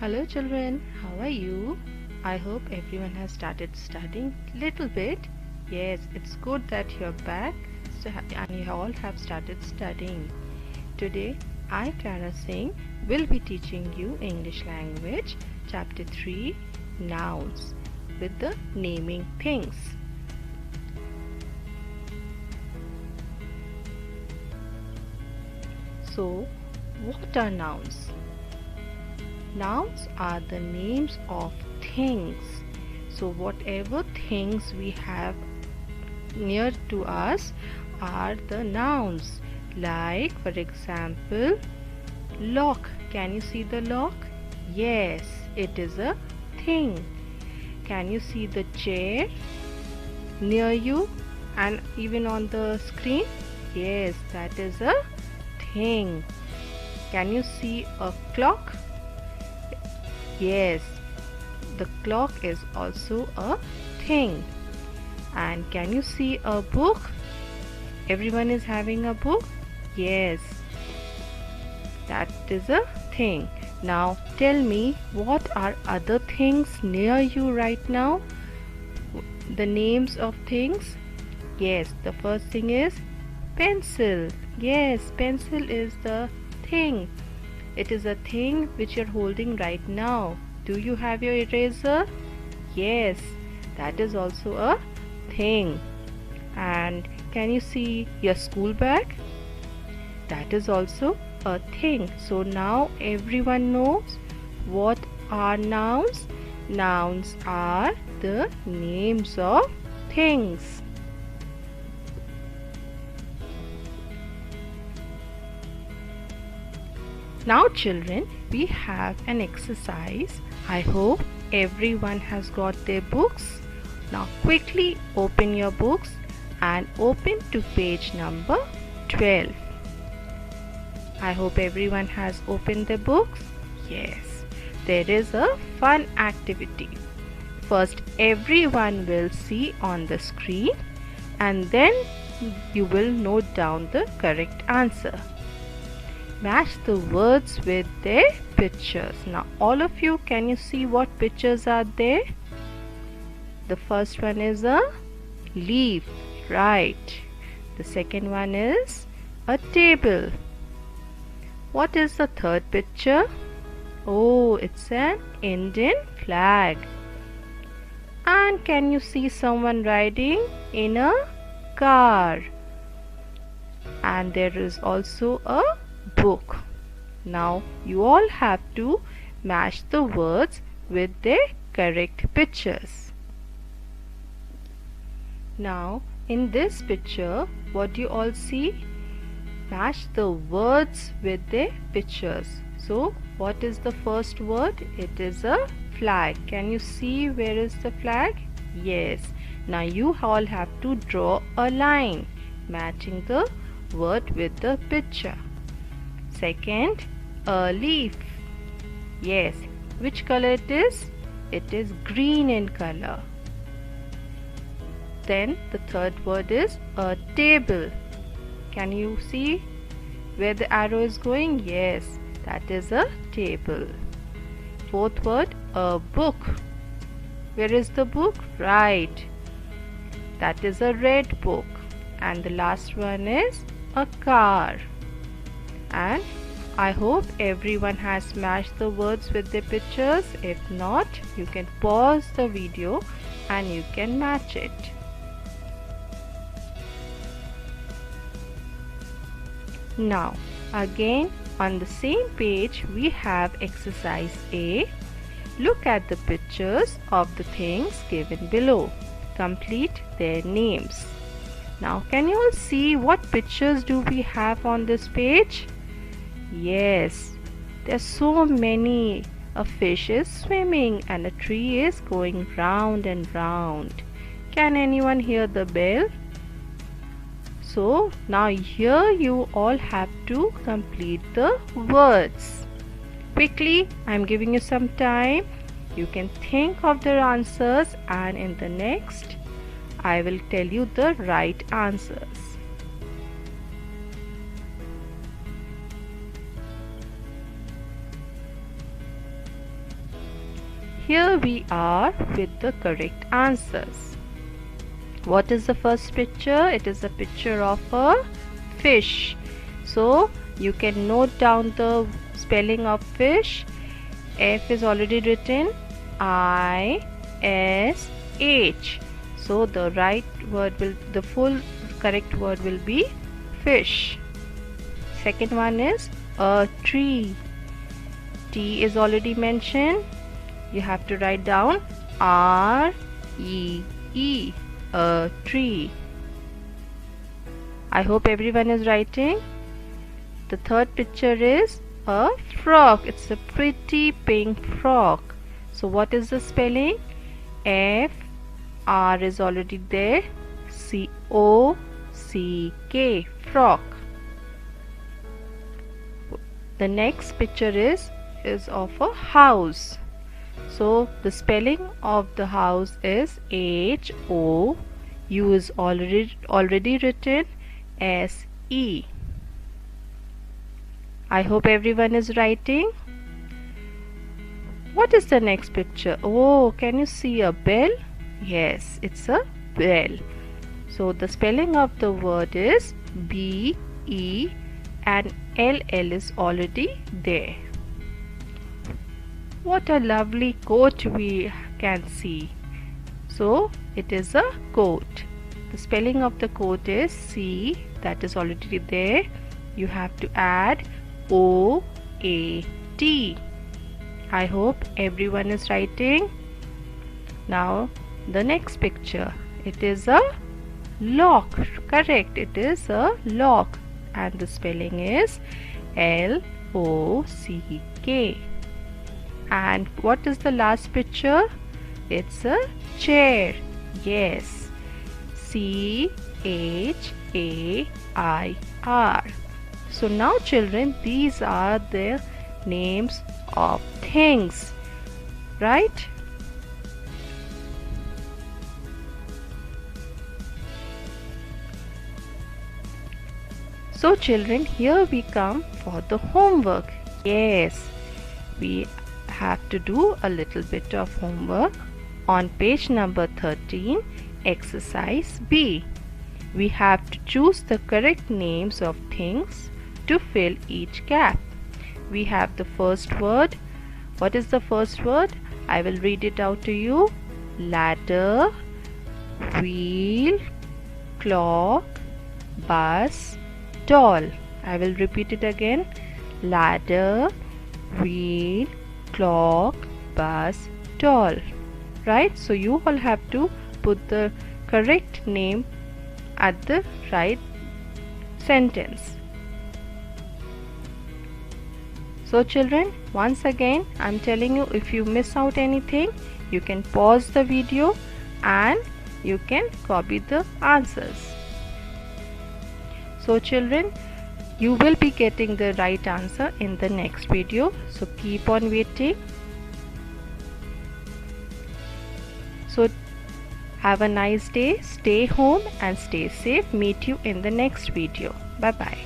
Hello children, how are you? I hope everyone has started studying little bit. Yes, it's good that you're back and you all have started studying. Today, I, Clara Singh, will be teaching you English language, chapter 3, nouns, with the naming things. So, what are nouns? Nouns are the names of things. So whatever things we have near to us are the nouns. Like for example, lock. Can you see the lock? Yes, it is a thing. Can you see the chair near you and even on the screen? Yes, that is a thing. Can you see a clock? Yes, the clock is also a thing. And can you see a book? Everyone is having a book? Yes, that is a thing. Now tell me, what are other things near you right now? The names of things? Yes, the first thing is pencil. Yes, pencil is the thing. It is a thing which you're holding right now. Do you have your eraser? Yes, that is also a thing. And can you see your school bag? That is also a thing. So now everyone knows what are nouns. Nouns are the names of things. Now children, we have an exercise. I hope everyone has got their books. Now quickly open your books and open to page number 12. I hope everyone has opened their books. Yes, there is a fun activity. First everyone will see on the screen and then you will note down the correct answer. Match the words with their pictures. Now all of you, can you see what pictures are there? The first one is a leaf, right. The second one is a table. What is the third picture? Oh, it's an Indian flag. And can you see someone riding in a car? And there is also a book. Now you all have to match the words with their correct pictures. Now in this picture, what do you all see? Match the words with their pictures. So what is the first word? It is a flag. Can you see where is the flag? Yes. Now you all have to draw a line matching the word with the picture. Second, a leaf. Yes, which color it is? It is green in color. Then the third word is a table. Can you see where the arrow is going? Yes, that is a table. Fourth word, a book. Where is the book? Right, that is a red book. And the last one is a car. And I hope everyone has matched the words with their pictures. If not, you can pause the video and you can match it. Now again on the same page we have exercise A. Look at the pictures of the things given below. Complete their names. Now can you all see what pictures do we have on this page? Yes, there's so many. A fish is swimming and a tree is going round and round. Can anyone hear the bell? So now here you all have to complete the words. Quickly, I'm giving you some time. You can think of the answers and in the next I will tell you the right answers. here we are with the correct answers. What is the first picture? It is a picture of a fish. So you can note down the spelling of fish. F is already written, I-S-H. So the full correct word will be fish. Second one is a tree. T is already mentioned. You have to write down R-E-E, a tree. I hope everyone is writing. The third picture is a frog. It's a pretty pink frog. So what is the spelling? F, R is already there, C-O-C-K, frog. The next picture is of a house. So the spelling of the house is H-O, U is already written, S-E. I hope everyone is writing. What is the next picture? Oh, can you see a bell? Yes, it's a bell. So the spelling of the word is B-E and L-L is already there. What a lovely coat we can see. So it is a coat. The spelling of the coat is C, that is already there. You have to add O-A-T. I hope everyone is writing. Now the next picture. It is a lock. Correct. It is a lock. And the spelling is L-O-C-K. And what is the last picture? It's a chair. Yes. C-H-A-I-R. So now children, these are the names of things, right? So children, here we come for the homework. Yes, we have to do a little bit of homework on page number 13, exercise B. We have to choose the correct names of things to fill each gap. We have the first word. What is the first word? I will read it out to you. Ladder, wheel, clock, bus, doll. I will repeat it again. Ladder, wheel, clock, bus, doll. Right? So you all have to put the correct name at the right sentence. So children, once again I am telling you, if you miss out anything, you can pause the video and you can copy the answers. So children, you will be getting the right answer in the next video. So keep on waiting. So have a nice day, stay home and stay safe. Meet you in the next video. Bye bye.